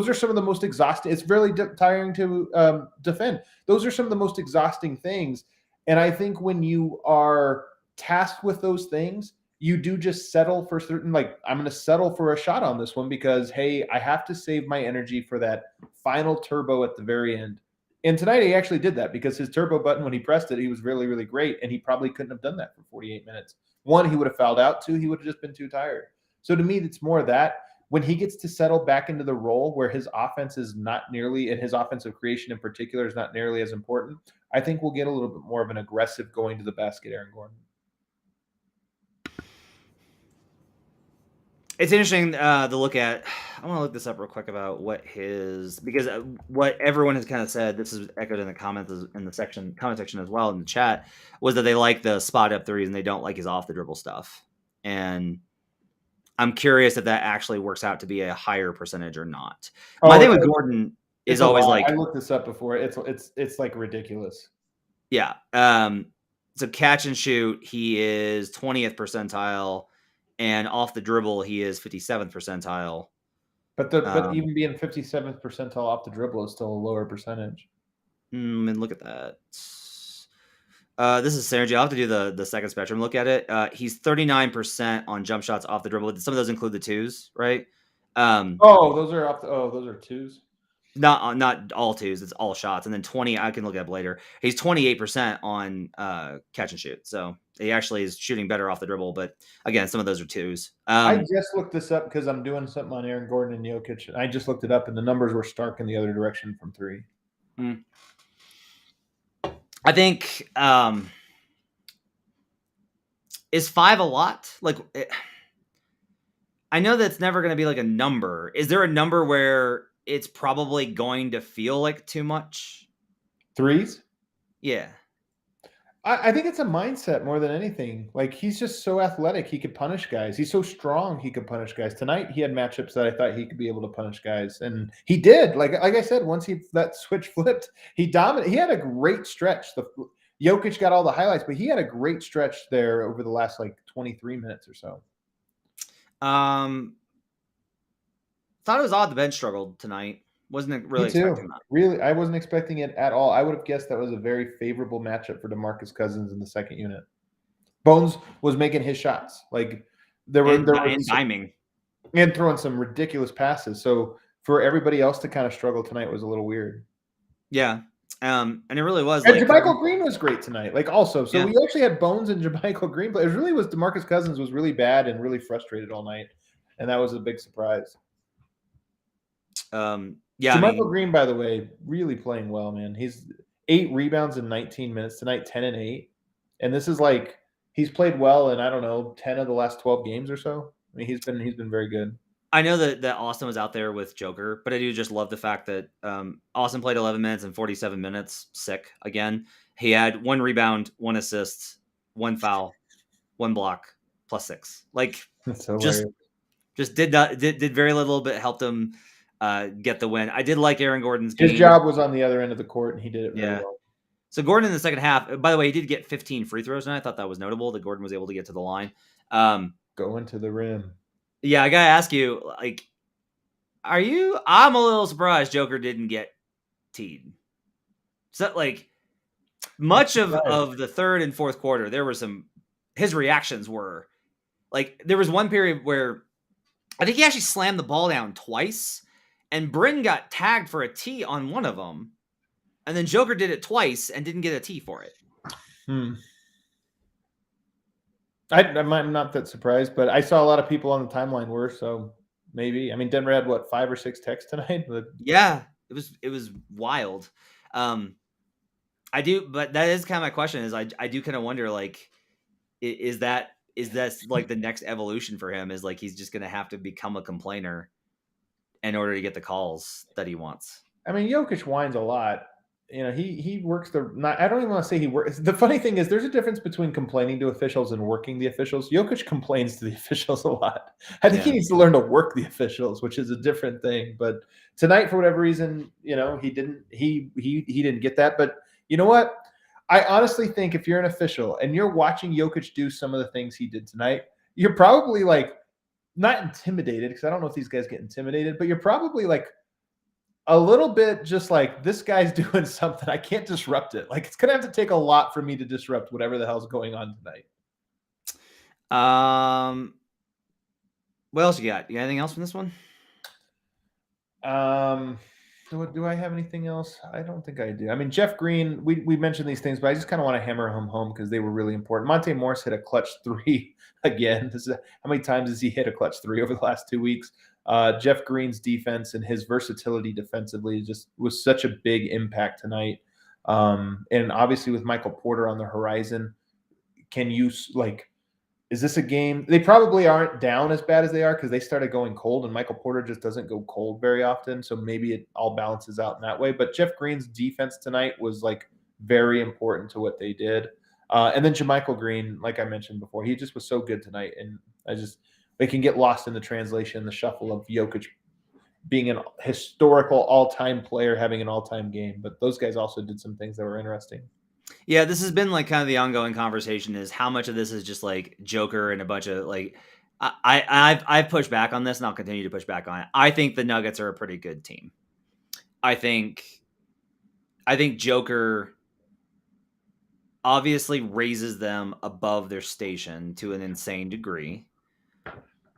are some of the most exhausting. It's really tiring to defend. Those are some of the most exhausting things. And I think when you are tasked with those things you do just settle for certain, like, I'm going to settle for a shot on this one because, hey, I have to save my energy for that final turbo at the very end. And tonight he actually did that because his turbo button, when he pressed it, he was really, really great. And he probably couldn't have done that for 48 minutes. One, he would have fouled out. Two, he would have just been too tired. So to me, it's more of that. When he gets to settle back into the role where his offense is not nearly, and his offensive creation in particular is not nearly as important, I think we'll get a little bit more of an aggressive going to the basket Aaron Gordon. It's interesting to look at. I want to look this up real quick about because what everyone has kind of said, this is echoed in the comments in the comment section as well in the chat, was that they like the spot up threes and they don't like his off the dribble stuff. And I'm curious if that actually works out to be a higher percentage or not. My thing with Gordon is always like, I looked this up before. It's like ridiculous. Yeah. So catch and shoot, he is 20th percentile. And off the dribble, he is 57th percentile. But even being 57th percentile off the dribble is still a lower percentage. And look at that. This is synergy. I'll have to do the second spectrum. Look at it. He's 39% on jump shots off the dribble. Some of those include the twos, right? Those are twos. Not all twos. It's all shots. And then 20. I can look up later. He's 28% on catch and shoot. So he actually is shooting better off the dribble. But again, some of those are twos. I just looked this up because I'm doing something on Aaron Gordon and Jokic. And I just looked it up, and the numbers were stark in the other direction from three. I think is 5 a lot? Like, I know that's never going to be like a number. Is there a number where it's probably going to feel like too much? Threes? Yeah. I think it's a mindset more than anything. Like, he's just so athletic, he could punish guys. He's so strong, he could punish guys. Tonight, he had matchups that I thought he could be able to punish guys, and he did. Like I said, once that switch flipped, he dominated. He had a great stretch. Jokic got all the highlights, but he had a great stretch there over the last 23 minutes or so. Thought it was odd the bench struggled tonight. Wasn't really expecting that. Really, I wasn't expecting it at all. I would have guessed that was a very favorable matchup for DeMarcus Cousins in the second unit. Bones was making his shots. Like, there were diming and throwing some ridiculous passes. So for everybody else to kind of struggle tonight was a little weird. Yeah. And it really was. And JaMychal Green was great tonight. We actually had Bones and JaMychal Green, but it really was DeMarcus Cousins was really bad and really frustrated all night, and that was a big surprise. JaMychal Green, by the way, really playing well, man. He's 8 rebounds in 19 minutes tonight, 10 and 8, and this is he's played well in 10 of the last 12 games or so. I mean, he's been very good. I know that Austin was out there with Joker, but I do just love the fact that Austin played 11 minutes and 47 minutes. Sick again. He had 1 rebound, 1 assist, 1 foul, 1 block, +6. That's so just did very little, but helped him get the win. I did like Aaron Gordon's game. His job was on the other end of the court, and he did it very well. So Gordon in the second half, by the way, he did get 15 free throws, and I thought that was notable that Gordon was able to get to the line. Going to the rim. Yeah, I gotta ask you, I'm a little surprised Joker didn't get teed. So, much of the third and fourth quarter, there were his reactions were, there was one period where I think he actually slammed the ball down twice, and Bryn got tagged for a tee on one of them, and then Joker did it twice and didn't get a tee for it. I'm not that surprised, but I saw a lot of people on the timeline were, so maybe. I mean, Denver had 5 or 6 texts tonight? Yeah, it was wild. I do, but that is kind of my question. Is I do kind of wonder, is that the next evolution for him? Is he's just going to have to become a complainer in order to get the calls that he wants? I mean, Jokic whines a lot. He works I don't even want to say he works. The funny thing is there's a difference between complaining to officials and working the officials. Jokic complains to the officials a lot. I think he needs to learn to work the officials, which is a different thing. But tonight, for whatever reason, he didn't get that. But you know what? I honestly think if you're an official and you're watching Jokic do some of the things he did tonight, you're probably not intimidated, because I don't know if these guys get intimidated, but you're probably a little bit just this guy's doing something. I can't disrupt it. It's going to have to take a lot for me to disrupt whatever the hell's going on tonight. What else you got? You got anything else from this one? Do I have anything else? I don't think I do. I mean, Jeff Green, we mentioned these things, but I just kind of want to hammer them home because they were really important. Monte Morris hit a clutch 3 again. How many times has he hit a clutch 3 over the last 2 weeks? Jeff Green's defense and his versatility defensively just was such a big impact tonight. And obviously with Michael Porter on the horizon, can you is this a game? They probably aren't down as bad as they are because they started going cold, and Michael Porter just doesn't go cold very often. So maybe it all balances out in that way. But Jeff Green's defense tonight was very important to what they did. And then JaMychal Green, like I mentioned before, he just was so good tonight. And they can get lost in the translation, the shuffle of Jokic being an historical all-time player, having an all-time game. But those guys also did some things that were interesting. Yeah, this has been kind of the ongoing conversation is how much of this is just Joker and a bunch of I've pushed back on this and I'll continue to push back on it. I think the Nuggets are a pretty good team. I think Joker obviously raises them above their station to an insane degree.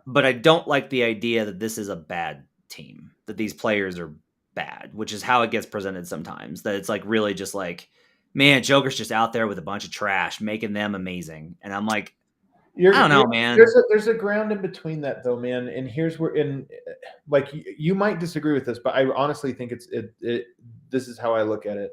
But I don't like the idea that this is a bad team, that these players are bad, which is how it gets presented sometimes. That it's really just man, Joker's just out there with a bunch of trash, making them amazing. And I'm I don't know, man. There's a ground in between that, though, man. And here's where, you might disagree with this, but I honestly think this is how I look at it.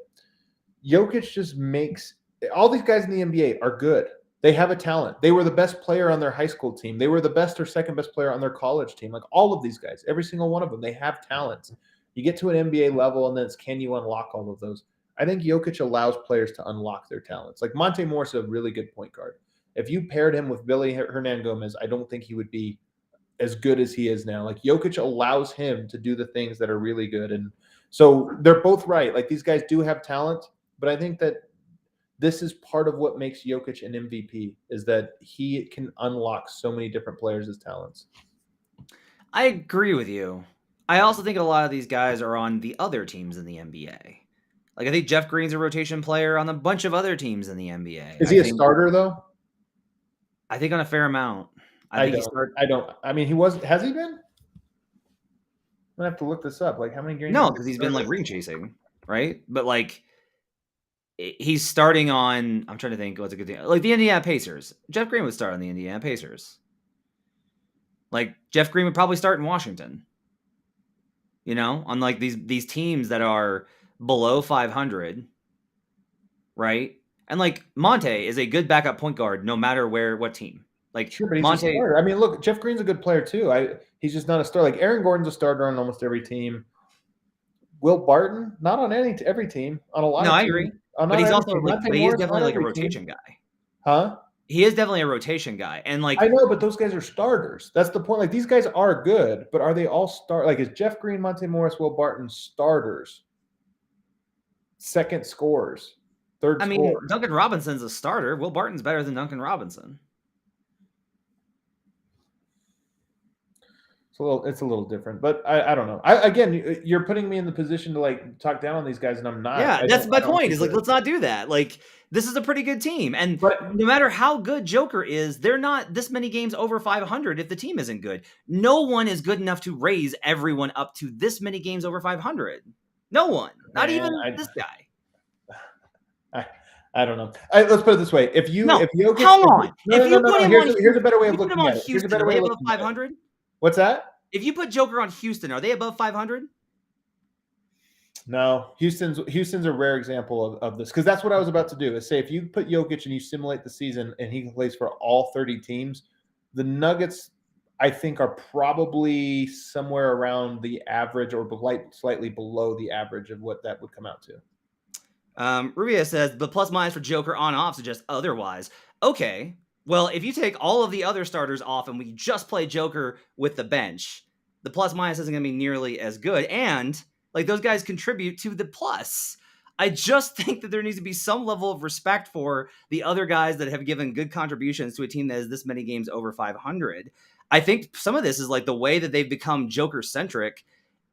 Jokic just makes all these guys in the NBA are good. They have a talent. They were the best player on their high school team. They were the best or second best player on their college team. All of these guys, every single one of them, they have talents. You get to an NBA level, and then it's can you unlock all of those? I think Jokic allows players to unlock their talents. Monte Morris is a really good point guard. If you paired him with Billy Hernangomez, I don't think he would be as good as he is now. Jokic allows him to do the things that are really good. And so they're both right. These guys do have talent, but I think that this is part of what makes Jokic an MVP is that he can unlock so many different players' talents. I agree with you. I also think a lot of these guys are on the other teams in the NBA. I think Jeff Green's a rotation player on a bunch of other teams in the NBA. Is he a starter, though? I think on a fair amount. I don't. I mean, has he been? I'm going to have to look this up. How many games? No, because he's been ring chasing, right? But he's starting on, I'm trying to think what's a good thing. The Indiana Pacers. Jeff Green would start on the Indiana Pacers. Jeff Green would probably start in Washington. On these teams that are below 500, right? And Monte is a good backup point guard no matter what team. Sure, but he's a starter. I mean, look, Jeff Green's a good player too. He's just not a star. Aaron Gordon's a starter on almost every team. Will Barton, not on every team, on a lot. No, I agree. But he's also but he is definitely a rotation guy. Huh? He is definitely a rotation guy. And I know, but those guys are starters. That's the point. These guys are good, but are they all is Jeff Green, Monte Morris, Will Barton starters? Second scorers. Third scorers. Duncan Robinson's a starter. Will Barton's better than Duncan Robinson. It's a little different, but I don't know. Again, you're putting me in the position to talk down on these guys, and I'm not. Yeah, that's my point. Is let's not do that. This is a pretty good team, and no matter how good Joker is, they're not this many games over 500 if the team isn't good. No one is good enough to raise everyone up to this many games over 500. No one, not even this guy. I don't know. Let's put it this way: if Jokic, hold on. Here's a better way of looking at it. Here's a better way of looking 500. What's that? If you put Joker on Houston, are they above 500? No, Houston's a rare example of this because that's what I was about to do. Is say if you put Jokic and you simulate the season and he plays for all 30 teams, the Nuggets I think are probably somewhere around the average or slightly below the average of what that would come out to. Rubia says the plus minus for Joker on off suggests otherwise. Okay. Well, if you take all of the other starters off and we just play Joker with the bench, the plus minus isn't going to be nearly as good. And those guys contribute to the plus. I just think that there needs to be some level of respect for the other guys that have given good contributions to a team that has this many games over 500. I think some of this is the way that they've become Joker centric.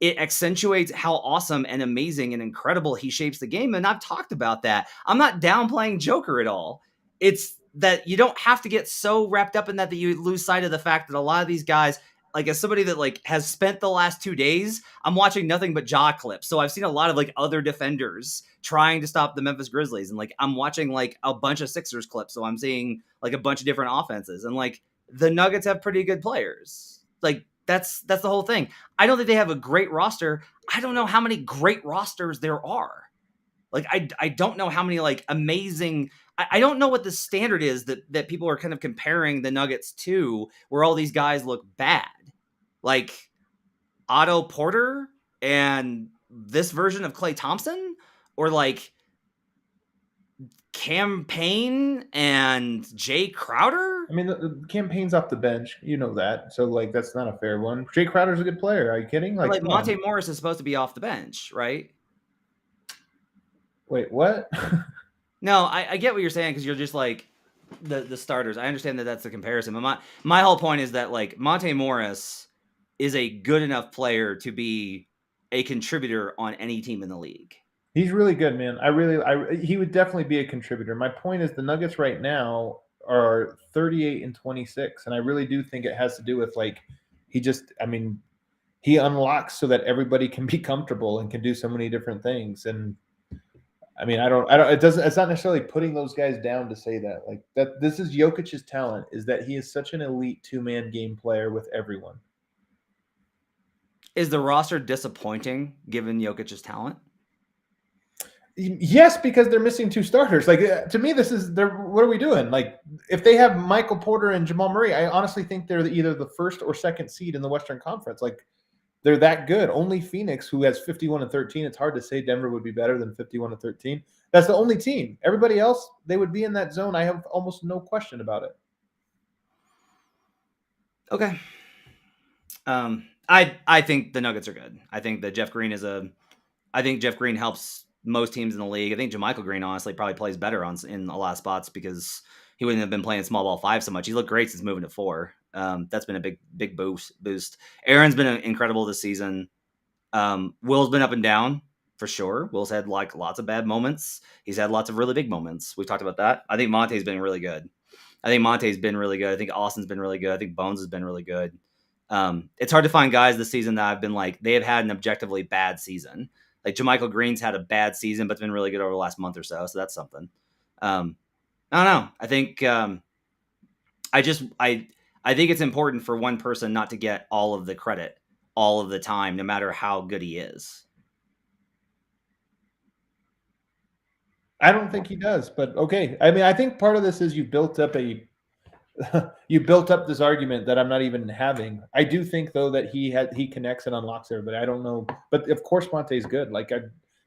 It accentuates how awesome and amazing and incredible he shapes the game. And I've talked about that. I'm not downplaying Joker at all. It's that you don't have to get so wrapped up in that you lose sight of the fact that a lot of these guys, like as somebody that like has spent the last 2 days, I'm watching nothing but jaw clips. So I've seen a lot of like other defenders trying to stop the Memphis Grizzlies, and like I'm watching like a bunch of Sixers clips. So I'm seeing like a bunch of different offenses, and like the Nuggets have pretty good players. Like that's the whole thing. I don't think they have a great roster. I don't know how many great rosters there are. Like I don't know how many like amazing. I don't know what the standard is that people are kind of comparing the Nuggets to, where all these guys look bad, like Otto Porter and this version of Klay Thompson, or like Cam Payne and Jay Crowder. I mean, the campaign's off the bench. You know that. So, like, that's not a fair one. Jay Crowder's a good player. Are you kidding? Like Monte Morris is supposed to be off the bench, right? Wait, what? No, I get what you're saying, because you're just like the starters. I understand that that's the comparison. But my whole point is that like Monte Morris is a good enough player to be a contributor on any team in the league. He's really good, man. He would definitely be a contributor. My point is the Nuggets right now are 38-26, and I really do think it has to do with like he unlocks so that everybody can be comfortable and can do so many different things. And I mean, it's not necessarily putting those guys down to say that. Like that this is Jokic's talent, is that he is such an elite 2-man game player with everyone. Is the roster disappointing given Jokic's talent? Yes, because they're missing 2 starters. Like to me, what are we doing? Like if they have Michael Porter and Jamal Murray, I honestly think they're either the 1st or 2nd seed in the Western Conference. Like they're that good. Only Phoenix, who has 51-13. It's hard to say Denver would be better than 51-13. That's the only team. Everybody else, they would be in that zone. I have almost no question about it. Okay. I think the Nuggets are good. I think that Jeff Green helps most teams in the league. I think JaMychal Green honestly probably plays better in a lot of spots because he wouldn't have been playing small ball 5 so much. He looked great since moving to 4. That's been a big boost. Aaron's been incredible this season. Will's been up and down for sure. Will's had like lots of bad moments. He's had lots of really big moments. We've talked about that. I think Monte's been really good. I think Austin's been really good. I think Bones has been really good. It's hard to find guys this season that I've been like, they have had an objectively bad season. Like JaMychal Green's had a bad season, but it's been really good over the last month or so. So that's something. I don't know. I think I think it's important for one person not to get all of the credit all of the time, no matter how good he is. I don't think he does, but okay. I mean, I think part of this is you built up this argument that I'm not even having. I do think though that he connects and unlocks everybody. I don't know, but of course Monte's good. Like I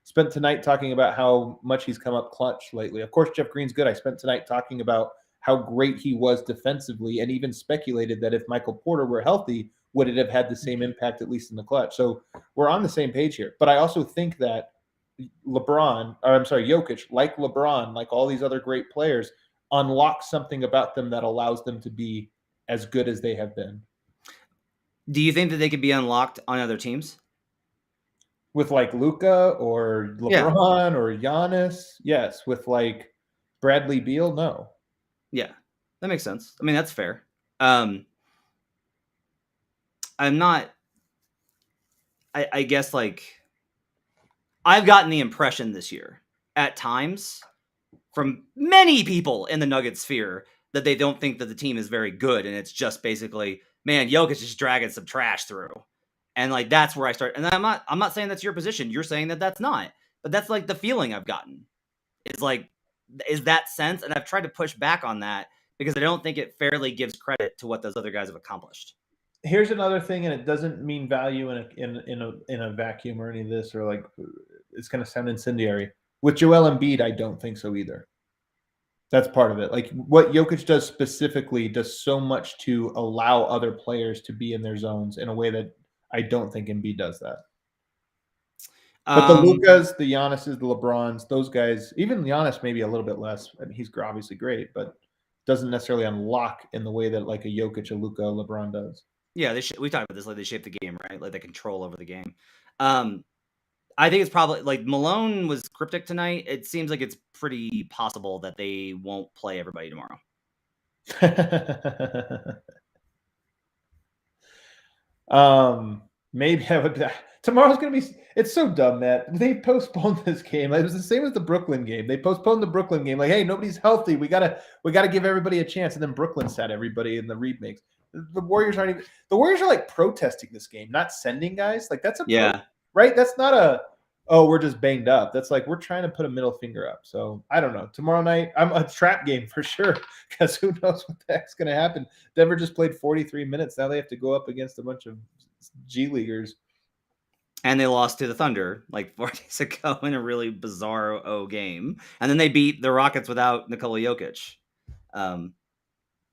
spent tonight talking about how much he's come up clutch lately. Of course Jeff Green's good. I spent tonight talking about how great he was defensively, and even speculated that if Michael Porter were healthy, would it have had the same impact, at least in the clutch? So we're on the same page here. But I also think that Jokic, like LeBron, like all these other great players, unlock something about them that allows them to be as good as they have been. Do you think that they could be unlocked on other teams? With like Luka or LeBron or Giannis? Yes. With like Bradley Beal? No. Yeah, that makes sense. I mean, that's fair. I guess like I've gotten the impression this year at times from many people in the Nuggets sphere that they don't think that the team is very good. And it's just basically, man, Jokic is dragging some trash through. And like, that's where I start. And I'm not saying that's your position. You're saying that that's not, but that's like the feeling I've gotten. It's like, is that sense? And I've tried to push back on that because I don't think it fairly gives credit to what those other guys have accomplished. Here's another thing, and it doesn't mean value in a vacuum or any of this, or like it's going to sound incendiary. With Joel Embiid, I don't think so either. That's part of it. Like what Jokic does specifically does so much to allow other players to be in their zones in a way that I don't think Embiid does that. But the Lukas, the Giannis's, the LeBrons, those guys, even Giannis maybe a little bit less. I mean, he's obviously great, but doesn't necessarily unlock in the way that like a Jokic, a Luka, a LeBron does. Yeah, we talked about this. Like they shape the game, right? Like they control over the game. I think it's probably like Malone was cryptic tonight. It seems like it's pretty possible that they won't play everybody tomorrow. Maybe I would. Tomorrow's gonna be. It's so dumb, Matt. They postponed this game. It was the same as the Brooklyn game. They postponed the Brooklyn game. Like, hey, nobody's healthy. We gotta give everybody a chance. And then Brooklyn sat everybody in the remakes. The Warriors aren't even. The Warriors are like protesting this game, not sending guys. Like that's right. That's not a. Oh, we're just banged up. That's like we're trying to put a middle finger up. So I don't know. Tomorrow night, I'm a trap game for sure because who knows what the heck's gonna happen. Denver just played 43 minutes. Now they have to go up against a bunch of G Leaguers. And they lost to the Thunder like 4 days ago in a really bizarre game. And then they beat the Rockets without Nikola Jokic. Don't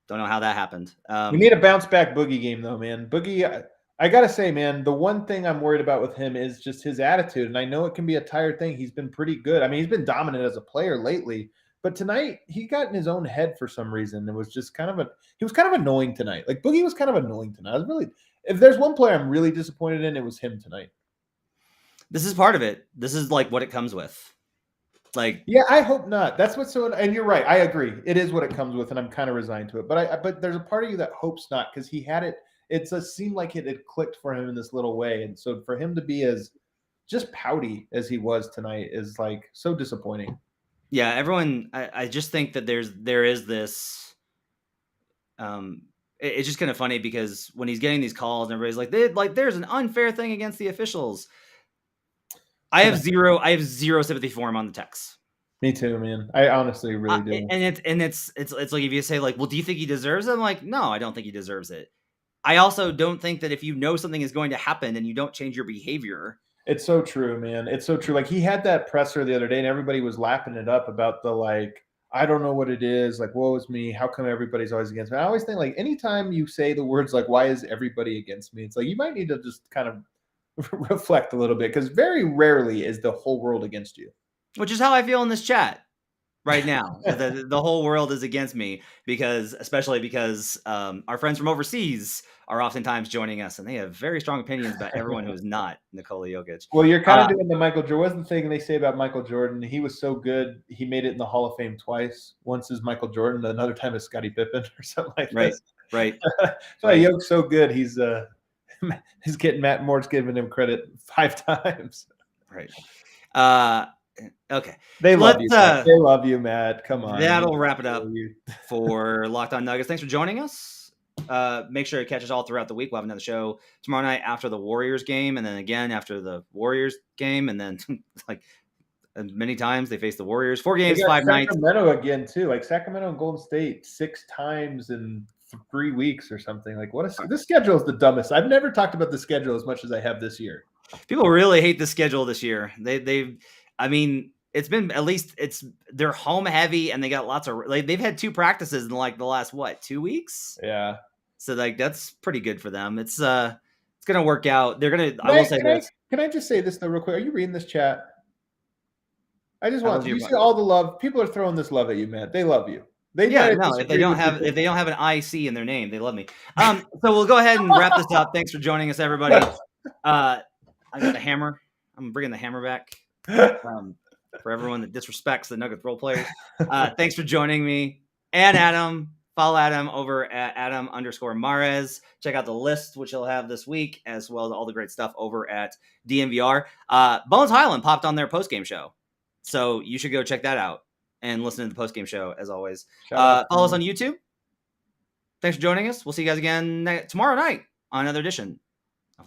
know how that happened. We need a bounce back Boogie game though, man. Boogie, I got to say, man, the one thing I'm worried about with him is just his attitude. And I know it can be a tired thing. He's been pretty good. I mean, he's been dominant as a player lately. But tonight, he got in his own head for some reason. It was just he was kind of annoying tonight. Like, Boogie was kind of annoying tonight. If there's one player I'm really disappointed in, it was him tonight. This is part of it. This is like what it comes with. Like, yeah, I hope not. That's what's so. And you're right. I agree. It is what it comes with, and I'm kind of resigned to it. But there's a part of you that hopes not because he had it. It just seemed like it had clicked for him in this little way, and so for him to be as just pouty as he was tonight is like so disappointing. Yeah, everyone. I just think that there is this. It's just kind of funny because when he's getting these calls and everybody's like, there's an unfair thing against the officials. I have zero sympathy for him on the text. Me too, man. I honestly really do. And it's like if you say like, well, do you think he deserves it? I'm like, no, I don't think he deserves it. I also don't think that if you know something is going to happen and you don't change your behavior. It's so true, man. It's so true. Like he had that presser the other day and everybody was lapping it up about the like, I don't know what it is. Like, woe is me. How come everybody's always against me? I always think like anytime you say the words like, why is everybody against me? It's like you might need to just kind of reflect a little bit because very rarely is the whole world against you. Which is how I feel in this chat right now. the whole world is against me especially because our friends from overseas are oftentimes joining us and they have very strong opinions about everyone who is not Nikola Jokic. Well, you're kind of doing the Michael Jordan. What's the thing they say about Michael Jordan? He was so good. He made it in the Hall of Fame twice. Once is Michael Jordan. Another time is Scottie Pippen or something like that. Right. So Yoke's so good. He's getting Matt Moore's giving him credit 5 times. Right. Okay. They love you. They love you, Matt. Come on. That'll wrap it up for Locked On Nuggets. Thanks for joining us. Make sure to catch us all throughout the week. We'll have another show tomorrow night after the Warriors game, and then again after the Warriors game, and then like many times they face the Warriors. 4 games, 5 nights. Sacramento again too. Like Sacramento and Golden State 6 times in 3 weeks or something. Like this schedule is the dumbest. I've never talked about the schedule as much as I have this year. People really hate the schedule this year. I mean, it's been at least they're home heavy and they got lots of they've had 2 practices in like the last 2 weeks. Yeah. So like that's pretty good for them. It's gonna work out. They're gonna. I will say this. Can I just say this though, real quick? Are you reading this chat? I just want you see all the love. People are throwing this love at you, man. They love you. If they don't have an IC in their name, they love me. So we'll go ahead and wrap this up. Thanks for joining us, everybody. I got the hammer. I'm bringing the hammer back for everyone that disrespects the Nuggets role players. Thanks for joining me and Adam. Follow Adam over at Adam_Mares. Check out the list, which he'll have this week, as well as all the great stuff over at DNVR. Bones Highland popped on their postgame show. So you should go check that out and listen to the postgame show, as always. Follow us on YouTube. Thanks for joining us. We'll see you guys again tomorrow night on another edition